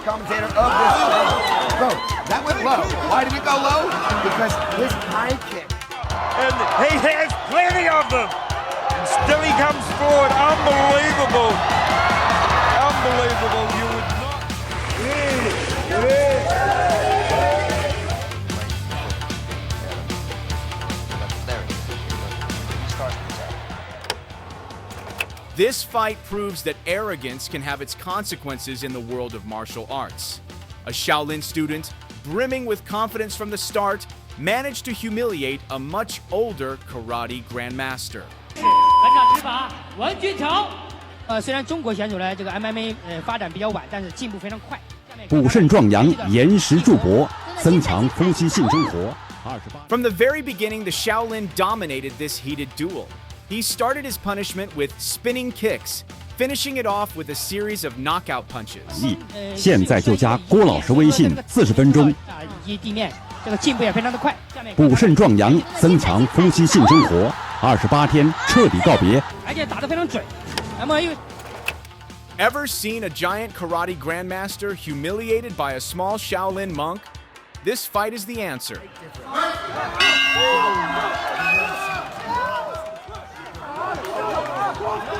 English commentator of this show. Bro, that went low. Why did it go low? Because his high kick. And he has plenty of them. And still he comes forward. Unbelievable. Unbelievable. You would not. This fight proves that arrogance can have its consequences in the world of martial arts. A Shaolin student, brimming with confidence from the start, managed to humiliate a much older karate grandmaster. 本场执法文君成。虽然中国选手呢这个 MMA 发展比较晚，但是进步非常快。补肾壮阳，延时助勃，增强夫妻性生活。From the very beginning, the Shaolin dominated this heated duel. He started his punishment with spinning kicks, finishing it off with a series of knockout punches. 现在就加郭老师微信，40分钟。以及地面这个进步也非常的快。补肾壮阳，增强夫妻性生活。28天彻底告别。而且打得非常准。那么又。 Ever seen a giant karate grandmaster humiliated by a small Shaolin monk? This fight is the answer.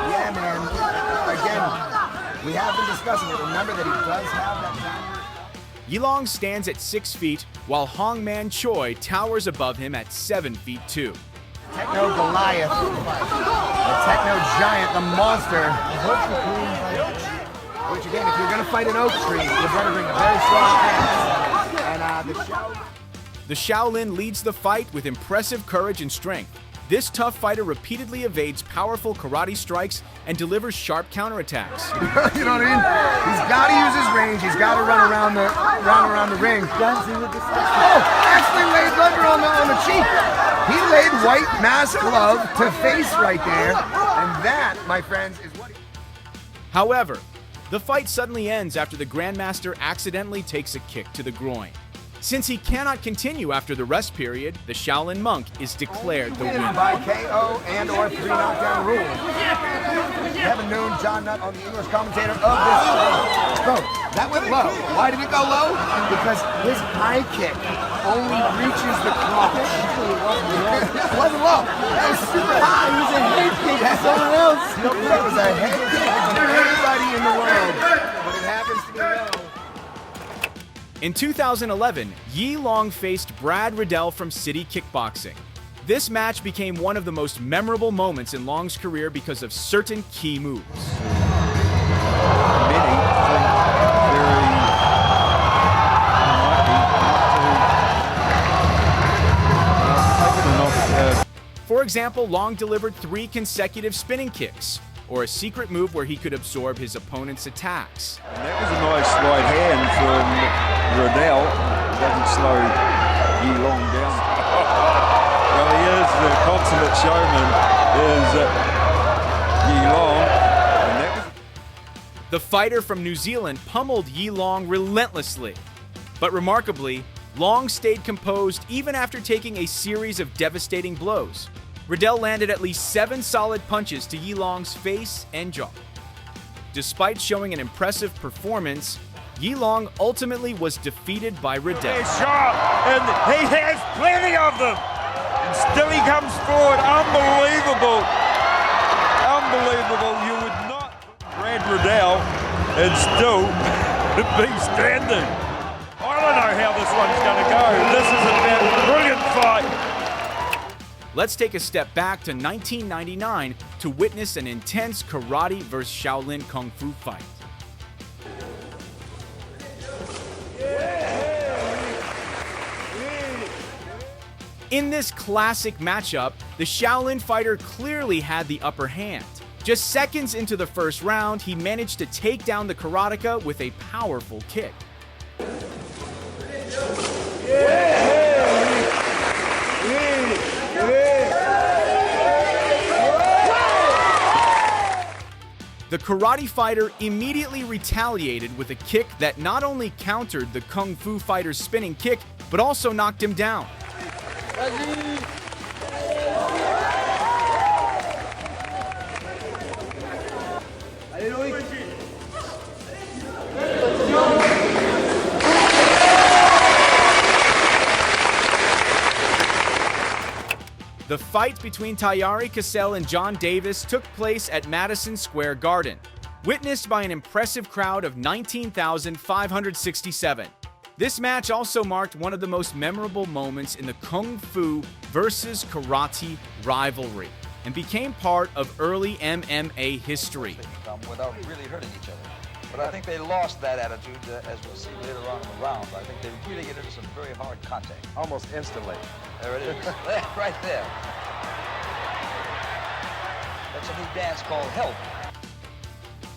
Yeah, man. Again, we have been discussing it. Remember that he does have that downward. Yilong stands at 6 feet, while Hongman Choi towers above him at 7 feet 2. Techno Goliath, the techno giant, the monster. Which again, if you're going to fight an oak tree, you better bring a very strong axe. And the Shaolin leads the fight with impressive courage and strength. This tough fighter repeatedly evades powerful karate strikes and delivers sharp counterattacks. You know what I mean? He's got to use his range. He's got to run around the ring. Oh, actually laid rubber on the cheek. He laid white mask glove to face right there, and that, my friends, is what. However, the fight suddenly ends after the Grandmaster accidentally takes a kick to the groin. Since he cannot continue after the rest period, the Shaolin Monk is declared the winner. By KO and or 3 knockdown rule. Kevin Noon, John Nutt on the English commentator of this show. Bro, that went low. Why did it go low? Because his high kick only reaches the crotch. It wasn't low. That was super high. It was a head kick to someone else. It was a head kick to everybody in the world. But it happens to be low. In 2011, Yi Long faced Brad Riddell from City Kickboxing. This match became one of the most memorable moments in Long's career because of certain key moves. For example, Long delivered 3 consecutive spinning kicks, or a secret move where he could absorb his opponent's attacks. And that was a nice right hand from Riddell. Doesn't slow Yi Long down. Well, he is the consummate showman, is Yi Long. And that was... The fighter from New Zealand pummeled Yi Long relentlessly. But remarkably, Long stayed composed even after taking a series of devastating blows. Riddell landed at least 7 solid punches to Yi Long's face and jaw. Despite showing an impressive performance, Yi Long ultimately was defeated by Riddell. Shot, and he has plenty of them. And still he comes forward. Unbelievable. Unbelievable. You would not Brad Riddell and still be standing. I don't know how this one's going to go. This is a brilliant fight. Let's take a step back to 1999 to witness an intense karate versus Shaolin Kung Fu fight. In this classic matchup, the Shaolin fighter clearly had the upper hand. Just seconds into the first round, he managed to take down the karateka with a powerful kick. The karate fighter immediately retaliated with a kick that not only countered the Kung Fu fighter's spinning kick, but also knocked him down. The fight between Tayari Cassell and John Davis took place at Madison Square Garden, witnessed by an impressive crowd of 19,567. This match also marked one of the most memorable moments in the Kung Fu versus Karate rivalry and became part of early MMA history. Without really hurting each other. But I think they lost that attitude, as we'll see later on in the round. I think they really get into some very hard contact. Almost instantly. There it is. Right there. That's a new dance called Help.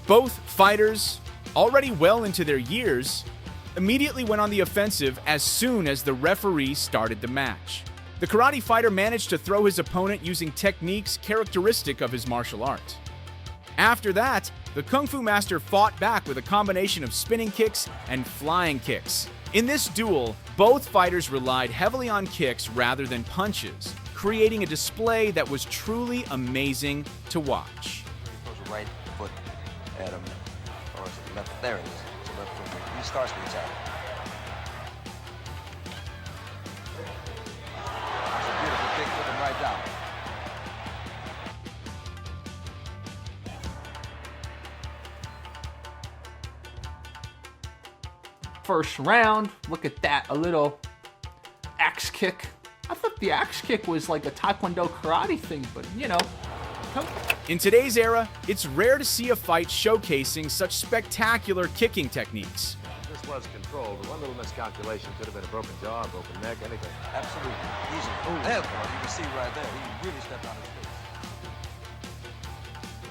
Both fighters, already well into their years, immediately went on the offensive as soon as the referee started the match. The karate fighter managed to throw his opponent using techniques characteristic of his martial art. After that, the Kung Fu master fought back with a combination of spinning kicks and flying kicks. In this duel, both fighters relied heavily on kicks rather than punches, creating a display that was truly amazing to watch. He throws a right foot at him, or is it left? There it is. It's a left foot. He starts the attack. That's a beautiful kick, put him right down. First round, look at that, a little axe kick. I thought the axe kick was like a Taekwondo karate thing, but you know. In today's era, it's rare to see a fight showcasing such spectacular kicking techniques. This was controlled. One little miscalculation could have been a broken jaw, broken neck, anything. Absolutely. Easy. There, you can see right there. He really stepped on his face.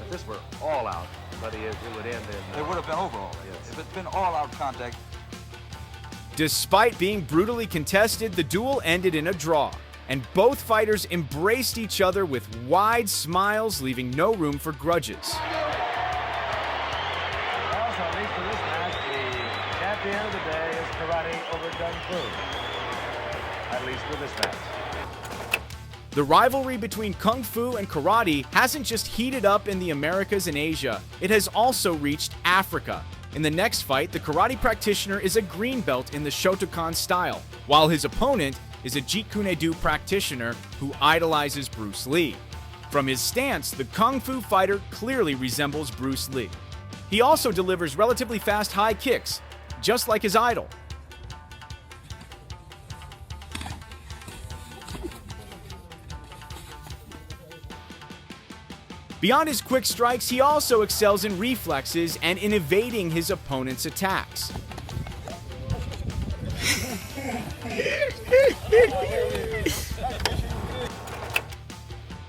If this were all out, but it would end in... It would have been overall. Yes. If it's been all-out contact. Despite being brutally contested, the duel ended in a draw, and both fighters embraced each other with wide smiles, leaving no room for grudges. Also, at least for this match, the champion of the day is karate over kung fu. At least for this match. The rivalry between Kung Fu and Karate hasn't just heated up in the Americas and Asia, it has also reached Africa. In the next fight, the karate practitioner is a green belt in the Shotokan style, while his opponent is a Jeet Kune Do practitioner who idolizes Bruce Lee. From his stance, the Kung Fu fighter clearly resembles Bruce Lee. He also delivers relatively fast high kicks, just like his idol. Beyond his quick strikes, he also excels in reflexes and in evading his opponent's attacks.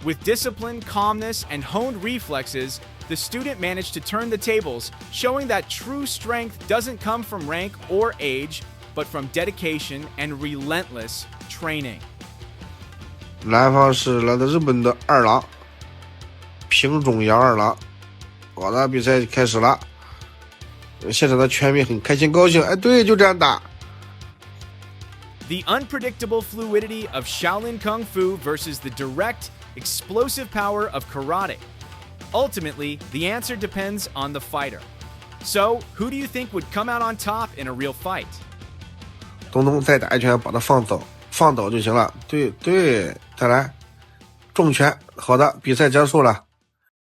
With discipline, calmness, and honed reflexes, the student managed to turn the tables, showing that true strength doesn't come from rank or age, but from dedication and relentless training. 南方是来自日本的二郎。平中央二郎，好的，比赛开始了。现场的全民很开心高兴，哎，对，就这样打。The unpredictable fluidity of Shaolin Kung Fu versus the direct, explosive power of karate. Ultimately, the answer depends on the fighter. So, who do you think would come out on top in a real fight? 东东再打一拳，把他放倒，放倒就行了。对对，再来，重拳，好的，比赛结束了。